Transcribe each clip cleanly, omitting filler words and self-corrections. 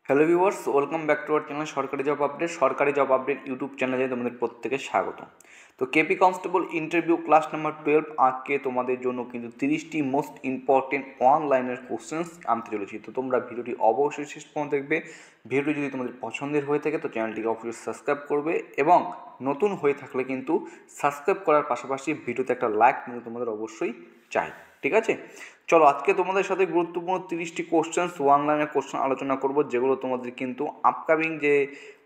Hello viewers, welcome back to our channel সরকারি job update YouTube চ্যানেলে তোমাদের প্রত্যেকে স্বাগত। তো KP constable interview class number 12 আজকে তোমাদের জন্য কিন্তু 30টি মোস্ট ইম্পর্টেন্ট অনলাইনের কোশ্চেন্স আনতে চলেছি। তো তোমরা ভিডিওটি অবশ্যই শেষ পর্যন্ত দেখবে। ভিডিওটি যদি তোমাদের পছন্দের হয়ে থাকে তো চ্যানেলটিকে অবশ্যই সাবস্ক্রাইব করবে এবং নতুন হয়ে থাকলে কিন্তু সাবস্ক্রাইব করার পাশাপাশি ভিডিওতে একটা লাইক কিন্তু তোমাদের অবশ্যই চাই, ঠিক আছে? চলো আজকে তোমাদের সাথে গুরুত্বপূর্ণ 30টি কোশ্চেন্স অনলাইনের কোশ্চেন আলোচনা করব, যেগুলো তোমাদের কিন্তু আপকামিং যে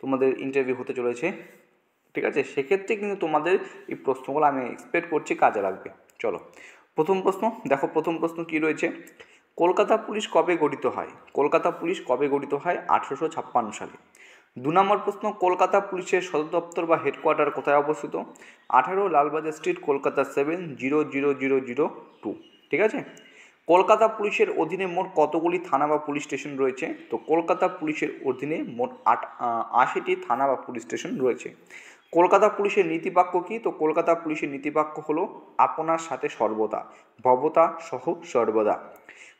তোমাদের ইন্টারভিউ হতে চলেছে, ঠিক আছে, সেক্ষেত্রে কিন্তু তোমাদের এই প্রশ্নগুলো আমি এক্সপেক্ট করছি কাজে লাগবে। চলো প্রথম প্রশ্ন দেখো, প্রথম প্রশ্ন কি রয়েছে, কলকাতা পুলিশ কবে গঠিত হয়? কলকাতা পুলিশ কবে গঠিত হয়? 1856 সালে। 2 নম্বর প্রশ্ন, কলকাতা পুলিশের সদর দপ্তর বা হেডকোয়ার্টার কোথায় অবস্থিত? 18 লালবাজার স্ট্রিট, কলকাতা 700002, ঠিক আছে? কলকাতা পুলিশের অধীনে মোট কতগুলি থানা বা পুলিশ স্টেশন রয়েছে? তো কলকাতা পুলিশের অধীনে মোট 80টি থানা বা পুলিশ স্টেশন রয়েছে। কলকাতা পুলিশের নীতিবাক্য কী? তো কলকাতা পুলিশের নীতিবাক্য হলো আপনার সাথে সর্বদা, ভবতা সহ সর্বদা।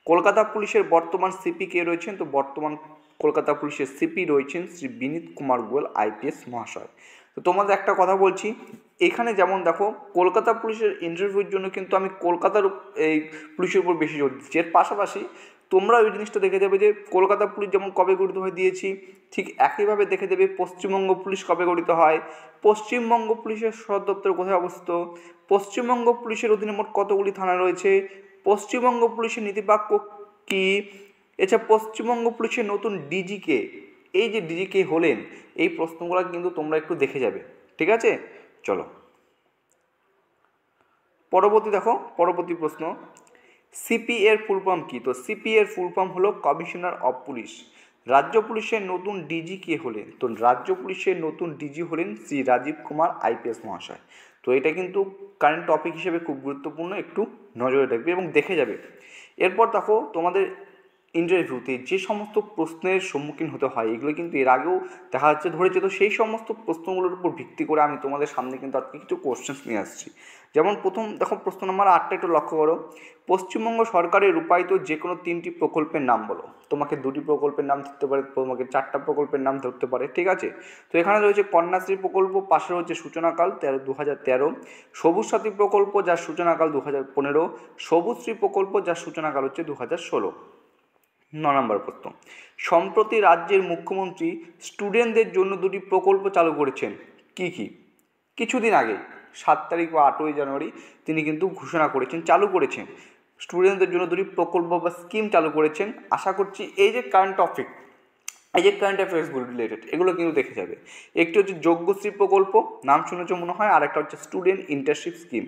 কলকাতা পুলিশের বর্তমান সিপি কে রয়েছেন? তো বর্তমান কলকাতা পুলিশের সিপি রয়েছেন শ্রী বিনীত কুমার গোয়েল আইপিএস মহাশয়। তো তোমাদের একটা কথা বলছি, এখানে যেমন দেখো কলকাতা পুলিশের ইন্টারভিউর জন্য কিন্তু আমি কলকাতার এই পুলিশের উপর বেশি জোর দিচ্ছি। এর পাশাপাশি তোমরা ওই জিনিসটা দেখে যাবে যে কলকাতা পুলিশ যেমন কবে গঠিত হয়ে দিয়েছি, ঠিক একইভাবে দেখে দেবে পশ্চিমবঙ্গ পুলিশ কবে গঠিত হয়, পশ্চিমবঙ্গ পুলিশের সদর দপ্তর কোথায় অবস্থিত, পশ্চিমবঙ্গ পুলিশের অধীনে মোট কতগুলি থানা রয়েছে, পশ্চিমবঙ্গ পুলিশের নীতিবাক্য কী, এছাড়া পশ্চিমবঙ্গ পুলিশের নতুন ডিজি কে, এই যে ডিজি কে হলেন, এই প্রশ্নগুলো কিন্তু তোমরা একটু দেখে যাবে, ঠিক আছে? চলো পরবর্তী দেখো, পরবর্তী প্রশ্ন, সিপি এর ফুল ফর্ম কী? তো সিপি এর ফুল ফর্ম হলো কমিশনার অফ পুলিশ। রাজ্য পুলিশের নতুন ডিজি কে হলেন? তো রাজ্য পুলিশের নতুন ডিজি হলেন শ্রী রাজীব কুমার আইপিএস মহাশয়। তো এটা কিন্তু কারেন্ট টপিক হিসেবে খুব গুরুত্বপূর্ণ, একটু নজরে রাখবে এবং দেখে যাবে। এরপর দেখো তোমাদের ইন্টারভিউতে যে সমস্ত প্রশ্নের সম্মুখীন হতে হয়, এগুলো কিন্তু এর আগেও দেখা যাচ্ছে ধরেছে। তো সেই সমস্ত প্রশ্নগুলোর উপর ভিত্তি করে আমি তোমাদের সামনে কিন্তু আজকে কিছু কোশ্চেন্স নিয়ে আসছি। যেমন প্রথম দেখো, প্রশ্ন নম্বর 8টা একটু লক্ষ্য করো, পশ্চিমবঙ্গ সরকারের রূপায়িত যে কোনো 3টি প্রকল্পের নাম বলো। তোমাকে 2টি প্রকল্পের নাম ধরতে পারে, তোমাকে 4টা প্রকল্পের নাম ধরতে পারে, ঠিক আছে? তো এখানে রয়েছে কন্যাশ্রী প্রকল্প, পাশে রয়েছে সূচনাকাল 2013, সবুজ সাথী প্রকল্প যার সূচনাকাল 2015, সবুজশ্রী প্রকল্প যার সূচনাকাল হচ্ছে 2016। 9 নম্বর প্রশ্ন, সম্প্রতি রাজ্যের মুখ্যমন্ত্রী স্টুডেন্টদের জন্য 2টি প্রকল্প চালু করেছেন, কি কি? কিছুদিন আগে 7 তারিখ বা 8ই জানুয়ারি তিনি কিন্তু ঘোষণা করেছেন, চালু করেছেন, স্টুডেন্টদের জন্য 2টি প্রকল্প বা স্কিম চালু করেছেন। আশা করছি এই যে কারেন্ট টপিক, এই যে কারেন্ট অ্যাফেয়ার্সগুলো রিলেটেড, এগুলো কিন্তু দেখে যাবে। একটি হচ্ছে যোগ্যশ্রী প্রকল্প, নাম শুনেছ মনে হয়, আর একটা হচ্ছে স্টুডেন্ট ইন্টার্নশিপ স্কিম।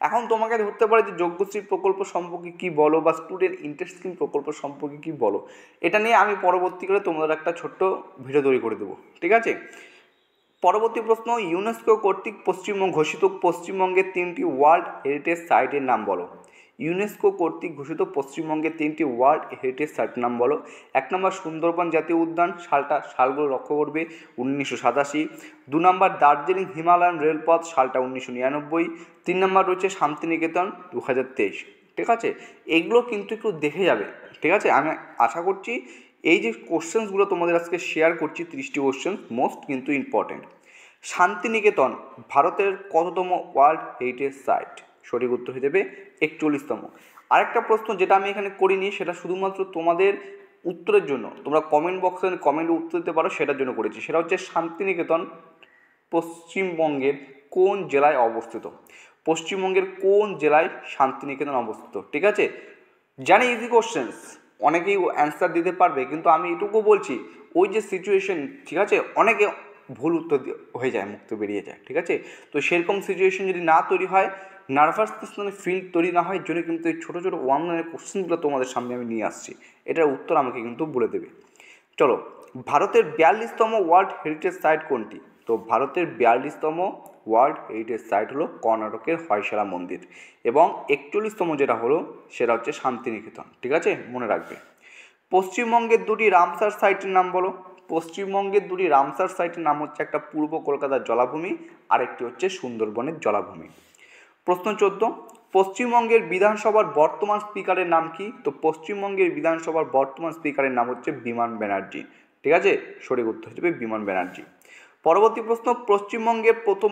এখন তোমাকে ধরতে পারে যে যোগ্যশ্রী প্রকল্প সম্পর্কে কী বলো বা স্টুডেন্ট ইন্টার্নশিপ স্কিম প্রকল্প সম্পর্কে কী বলো, এটা নিয়ে আমি পরবর্তীকালে তোমাদের একটা ছোট্ট ভিডিও তৈরি করে দেবো, ঠিক আছে? পরবর্তী প্রশ্ন, ইউনেস্কো কর্তৃক ঘোষিত পশ্চিমবঙ্গের 3টি ওয়ার্ল্ড হেরিটেজ সাইটের নাম বলো। ইউনেস্কো কর্তৃক ঘোষিত পশ্চিমবঙ্গের 3টি ওয়ার্ল্ড হেরিটেজ সাইটের নাম বলো। 1 নম্বর সুন্দরবন জাতীয় উদ্যান, সালগুলো লক্ষ্য করবে, 1987। 2 নম্বর দার্জিলিং হিমালয়ান রেলপথ, সালটা 1999। 3 নম্বর রয়েছে শান্তিনিকেতন, 2023, ঠিক আছে? এগুলো কিন্তু একটু দেখে যাবে, ঠিক আছে? আমি আশা করছি এই যে কোশ্চেন্সগুলো তোমাদের আজকে শেয়ার করছি, 30টি কোশ্চেন মোস্ট কিন্তু ইম্পর্টেন্ট। শান্তিনিকেতন ভারতের কততম ওয়ার্ল্ড হেরিটেজ সাইট? সঠিক উত্তর হয়ে যাবে 41তম। আরেকটা প্রশ্ন যেটা আমি এখানে করিনি, সেটা শুধুমাত্র তোমাদের উত্তরের জন্য, তোমরা কমেন্ট বক্সে কমেন্টে উত্তর দিতে পারো, সেটার জন্য করেছি। সেটা হচ্ছে শান্তিনিকেতন পশ্চিমবঙ্গের কোন জেলায় অবস্থিত? পশ্চিমবঙ্গের কোন জেলায় শান্তিনিকেতন অবস্থিত, ঠিক আছে? জানি ইজি কোশ্চেন্স, অনেকেই অ্যান্সার দিতে পারবে, কিন্তু আমি এটুকু বলছি ওই যে সিচুয়েশন, ঠিক আছে, অনেকে ভুল উত্তর হয়ে যায়, মুক্ত বেরিয়ে যায়, ঠিক আছে? তো সেরকম সিচুয়েশন যদি না তৈরি হয়, নার্ভাসনেস ফিল তৈরি না হয়, এর জন্য কিন্তু এই ছোটো ছোটো ওয়ান লাইনের কোশ্চেনগুলো তোমাদের সামনে আমি নিয়ে আসছি। এটার উত্তর আমাকে কিন্তু বলে দেবে। চলো, ভারতের 42তম ওয়ার্ল্ড হেরিটেজ সাইট কোনটি? তো ভারতের 42তম ওয়ার্ল্ড হেরিটেজ সাইট হলো কর্ণাটকের হয়শালা মন্দির, এবং 41তম যেটা হলো সেটা হচ্ছে শান্তিনিকেতন, ঠিক আছে? মনে রাখবে। পশ্চিমবঙ্গের 2টি রামসার সাইটের নাম বলো। পশ্চিমবঙ্গের 2টি রামসার সাইটের নাম হচ্ছে, একটা পূর্ব কলকাতার জলাভূমি, আর একটি হচ্ছে সুন্দরবনের জলাভূমি। প্রশ্ন 14, পশ্চিমবঙ্গের বিধানসভার বর্তমান স্পিকারের নাম কি? তো পশ্চিমবঙ্গের বিধানসভার বর্তমান স্পিকারের নাম হচ্ছে বিমান ব্যানার্জি, ঠিক আছে, সঠিক উত্তর হয়ে যাবে বিমান ব্যানার্জি। পরবর্তী প্রশ্ন, পশ্চিমবঙ্গের প্রথম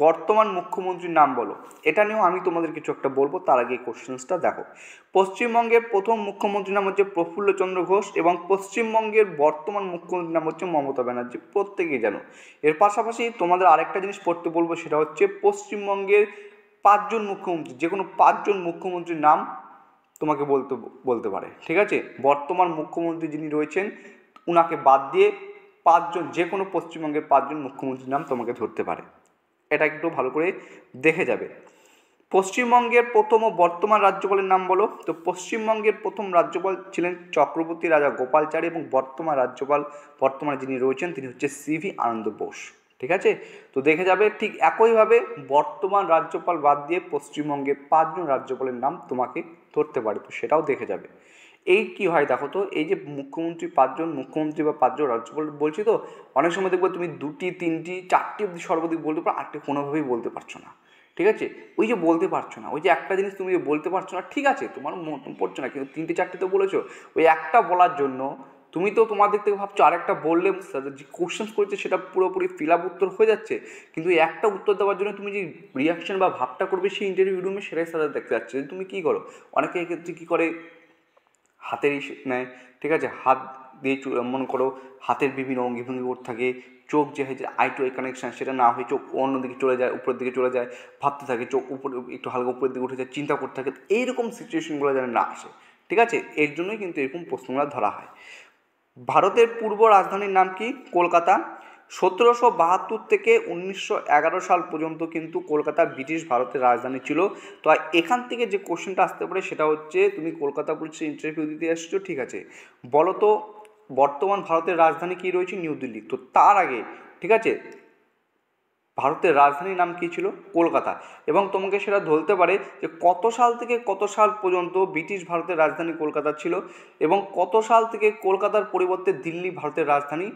বর্তমান মুখ্যমন্ত্রীর নাম বলো। এটা নিয়েও আমি তোমাদের কিছু একটা বলবো, তার আগে এই কোশ্চেন্সটা দেখো। পশ্চিমবঙ্গের প্রথম মুখ্যমন্ত্রীর নাম হচ্ছে প্রফুল্লচন্দ্র ঘোষ এবং পশ্চিমবঙ্গের বর্তমান মুখ্যমন্ত্রীর নাম হচ্ছে মমতা ব্যানার্জি, প্রত্যেকেই জানো। এর পাশাপাশি তোমাদের আরেকটা জিনিস পড়তে বলবো, সেটা হচ্ছে পশ্চিমবঙ্গের 5জন মুখ্যমন্ত্রী, যে কোনো 5জন মুখ্যমন্ত্রীর নাম তোমাকে বলতে পারে। ঠিক আছে, বর্তমান মুখ্যমন্ত্রী যিনি রয়েছেন উনাকে বাদ দিয়ে 5জন, যে কোনো পশ্চিমবঙ্গের 5জন মুখ্যমন্ত্রীর নাম তোমাকে ধরতে পারে। এটা একটু ভালো করে দেখে যাবে। পশ্চিমবঙ্গের প্রথম ও বর্তমান রাজ্যপালের নাম বলো। তো পশ্চিমবঙ্গের প্রথম রাজ্যপাল ছিলেন চক্রবর্তী রাজা গোপালচারী এবং বর্তমান রাজ্যপাল বর্তমানে যিনি রয়েছেন তিনি হচ্ছে সিভি আনন্দ বোস। ঠিক আছে, তো দেখে যাবে ঠিক একইভাবে বর্তমান রাজ্যপাল বাদ দিয়ে পশ্চিমবঙ্গের 5জন রাজ্যপালের নাম তোমাকে ধরতে পারে, তো সেটাও দেখে যাবে। এই কি হয় দেখো তো, এই যে মুখ্যমন্ত্রী 5জন মুখ্যমন্ত্রী বা 5জন রাজ্যপাল বলছি, তো অনেক সময় দেখবো তুমি 2টি 3টি 4টি অব্দি সর্বাধিক বলতে পারো, 8টি কোনোভাবেই বলতে পারছো না। ঠিক আছে, ওই যে বলতে পারছো না, ওই যে একটা জিনিস তুমি বলতে পারছো না, ঠিক আছে তোমার মন পড়ছে না, কিন্তু 3টে 4টে তো বলেছো, ওই একটা বলার জন্য তুমি তো তোমার দিক থেকে ভাবছো আরেকটা বললে যে কোশ্চেন্স করেছে সেটা পুরোপুরি ফিল আপ উত্তর হয়ে যাচ্ছে, কিন্তু এই একটা উত্তর দেওয়ার জন্য তুমি যে রিয়াকশন বা ভাবটা করবে সেই ইন্টারভিউ রুমে, সেটাই স্যার দেখতে যাচ্ছে। তুমি কী করো, অনেকে এক্ষেত্রে কী করে, হাতের নেয়। ঠিক আছে, হাত দিয়ে মনে করো হাতের বিভিন্ন অঙ্গি ভঙ্গি করতে থাকে, চোখ যে হয় যে আই টু আই কানেকশান সেটা না হয়ে চোখ অন্যদিকে চলে যায়, উপরের দিকে চলে যায়, ভাবতে থাকে, চোখ উপরে একটু হালকা উপরের দিকে উঠে যায়, চিন্তা করতে থাকে, এইরকম সিচুয়েশনগুলো যেন না আসে। ঠিক আছে, এর জন্যই কিন্তু এরকম প্রশ্নগুলো ধরা হয়। ভারতের পূর্ব রাজধানীর নাম কি? কলকাতা। 1772 থেকে 1911 সাল পর্যন্ত কিন্তু কলকাতা ব্রিটিশ ভারতের রাজধানী ছিল। তো এখান থেকে যে কোশ্চেনটা আসতে পারে সেটা হচ্ছে, তুমি কলকাতা পুলিশের ইন্টারভিউ দিতে আসছো, ঠিক আছে, বলো তো বর্তমান ভারতের রাজধানী কি রয়েছে? নিউ দিল্লি। তো তার আগে, ঠিক আছে, ভারতের রাজধানীর নাম কী ছিল? কলকাতা। এবং তোমাকে সেটা ধরতে পারে যে কত সাল থেকে কত সাল পর্যন্ত ব্রিটিশ ভারতের রাজধানী কলকাতা ছিল এবং কত সাল থেকে কলকাতার পরিবর্তে দিল্লি ভারতের রাজধানী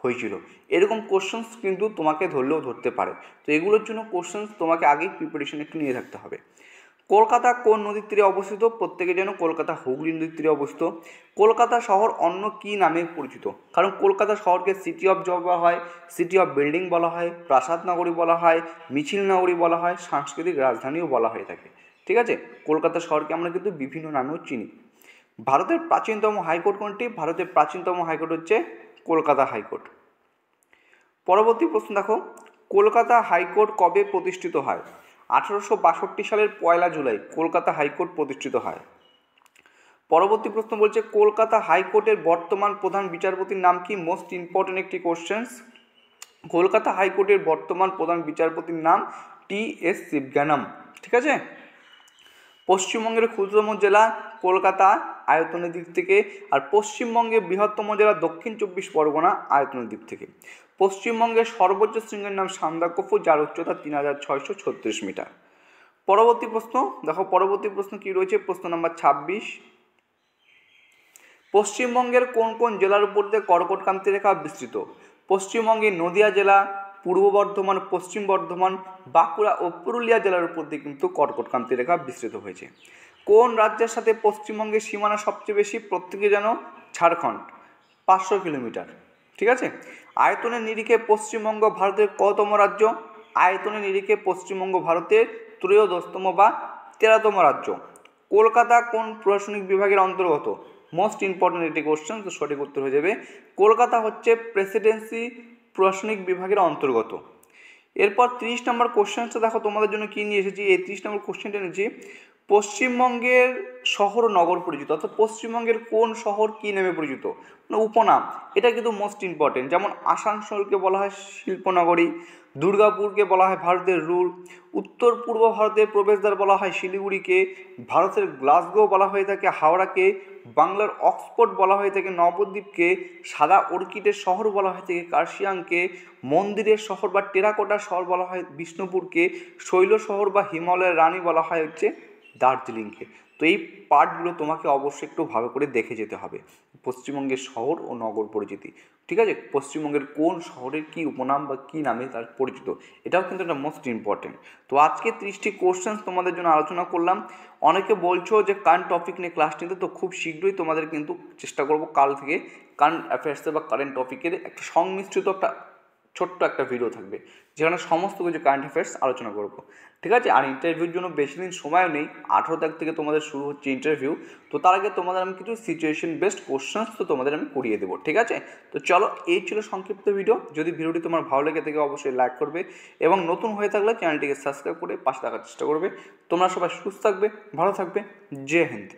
হয়েছিল। এরকম কোশ্চেন্স কিন্তু তোমাকে ধরলেও ধরতে পারে। তো এগুলোর জন্য কোশ্চেন্স তোমাকে আগেই প্রিপারেশন একটু নিয়ে থাকতে হবে। কলকাতা কোন নদীর তীরে অবস্থিত? প্রত্যেকে যেন কলকাতা হুগলি নদীর তীরে অবস্থিত। কলকাতা শহর অন্য কী নামে পরিচিত? কারণ কলকাতা শহরকে সিটি অফ জব বলা হয়, সিটি অফ বিল্ডিং বলা হয়, প্রাসাদ নগরী বলা হয়, মিছিল নগরী বলা হয়, সাংস্কৃতিক রাজধানীও বলা হয়ে থাকে। ঠিক আছে, কলকাতা শহরকে আমরা কিন্তু বিভিন্ন নামেও চিনি। ভারতের প্রাচীনতম হাইকোর্ট কোনটি? ভারতের প্রাচীনতম হাইকোর্ট হচ্ছে কলকাতা হাইকোর্ট। পরবর্তী প্রশ্ন দেখো, কলকাতা হাইকোর্ট কবে প্রতিষ্ঠিত হয়? 1862 সালের 1 জুলাই কলকাতা হাইকোর্ট প্রতিষ্ঠিত হয়। পরবর্তী প্রশ্ন বলছে, কলকাতা হাইকোর্টের বর্তমান প্রধান বিচারপতির নাম কি? মোস্ট ইম্পর্টেন্ট একটি কোশ্চেন্স। কলকাতা হাইকোর্টের বর্তমান প্রধান বিচারপতির নাম টি.এস. শিবজ্ঞানম। ঠিক আছে, পশ্চিমবঙ্গের ক্ষুদ্রতম জেলা কলকাতা আয়তনের দিক থেকে, আর পশ্চিমবঙ্গের বৃহত্তম জেলা দক্ষিণ 24 পরগনা আয়তনের দিক থেকে। পশ্চিমবঙ্গের সর্বোচ্চ শৃঙ্গের নাম সান্দাকফু, যার উচ্চতা 3636 মিটার। পরবর্তী প্রশ্ন দেখো, পরবর্তী প্রশ্ন কি রয়েছে? প্রশ্ন নাম্বার 26, পশ্চিমবঙ্গের কোন কোন জেলার উপর দিয়ে কর্কটক্রান্তি রেখা বিস্তৃত? পশ্চিমবঙ্গের নদিয়া জেলা, পূর্ব বর্ধমান, পশ্চিম বর্ধমান, বাঁকুড়া ও পুরুলিয়া জেলার উপর দিয়ে কিন্তু কর্কটক্রান্তি রেখা বিস্তৃত হয়েছে। কোন রাজ্যের সাথে পশ্চিমবঙ্গের সীমানা সবচেয়ে বেশি? প্রত্যেকে জানো, ঝাড়খণ্ড, 500 কিলোমিটার। ঠিক আছে, আয়তনের নিরিখে পশ্চিমবঙ্গ ভারতের কততম রাজ্য? আয়তনের নিরিখে পশ্চিমবঙ্গ ভারতের 13তম বা 13তম রাজ্য। কলকাতা কোন প্রশাসনিক বিভাগের অন্তর্গত? মোস্ট ইম্পর্টেন্ট একটি কোশ্চেন, তো সঠিক উত্তর হয়ে যাবে কলকাতা হচ্ছে প্রেসিডেন্সি প্রশাসনিক বিভাগের অন্তর্গত। এরপর 30 নম্বর কোশ্চেনটা দেখো তোমাদের জন্য কী নিয়ে এসেছি। এই 30 নম্বর কোশ্চেনটা নিয়েছি, পশ্চিমবঙ্গের শহর ও নগর পরিচিত, অর্থাৎ পশ্চিমবঙ্গের কোন শহর কী নামে পরিচিত, মানে উপনাম। এটা কিন্তু মোস্ট ইম্পর্টেন্ট। যেমন আসানসোলকে বলা হয় শিল্পনগরী, দুর্গাপুরকে বলা হয় ভারতের রুল, উত্তর পূর্ব ভারতের প্রবেশদ্বার বলা হয় শিলিগুড়িকে, ভারতের গ্লাসগো বলা হয়ে থাকে হাওড়াকে, বাংলার অক্সফোর্ড বলা হয়ে থাকে নবদ্বীপকে, সাদা অর্কিডের শহর বলা হয়ে থাকে কার্শিয়াংকে, মন্দিরের শহর বা টেরাকোটার শহর বলা হয় বিষ্ণুপুরকে, শৈল শহর বা হিমালয়ের রানী বলা হয় হচ্ছে দার্জিলিংকে। তো এই পার্টগুলো তোমাকে অবশ্যই একটু ভালো করে দেখে যেতে হবে। পশ্চিমবঙ্গের শহর ও নগর পরিচিতি, ঠিক আছে, পশ্চিমবঙ্গের কোন শহরের কী উপনাম বা কী নামে তার পরিচিত, এটাও কিন্তু একটা মোস্ট ইম্পর্টেন্ট। তো আজকে 30টি কোশ্চেন্স তোমাদের জন্য আলোচনা করলাম। অনেকে বলছো যে কারেন্ট টপিক নিয়ে ক্লাস নিতে, তো খুব শীঘ্রই তোমাদের কিন্তু চেষ্টা করব কাল থেকে কারেন্ট অ্যাফেয়ার্সের বা কারেন্ট টপিকের একটা সংমিশ্রিত একটা ছোট্ট একটা ভিডিও থাকবে, যেখানে সমস্ত কিছু কারেন্ট অ্যাফেয়ার্স আলোচনা করব, ঠিক আছে। আর ইন্টারভিউর জন্য বেশি দিন সময়ও নেই, 18 তারিখ থেকে তোমাদের শুরু হচ্ছে ইন্টারভিউ। তো তার আগে তোমাদের আমি কিছু সিচুয়েশন বেসড কোশ্চেন্স তো তোমাদের আমি করিয়ে দেবো, ঠিক আছে। তো চলো, এই ছিল সংক্ষিপ্ত ভিডিও। যদি ভিডিওটি তোমার ভালো লেগে থাকে অবশ্যই লাইক করবে, এবং নতুন হয়ে থাকলে চ্যানেলটিকে সাবস্ক্রাইব করে পাশে থাকার চেষ্টা করবে। তোমরা সবাই সুস্থ থাকবে, ভালো থাকবে। জয় হিন্দ।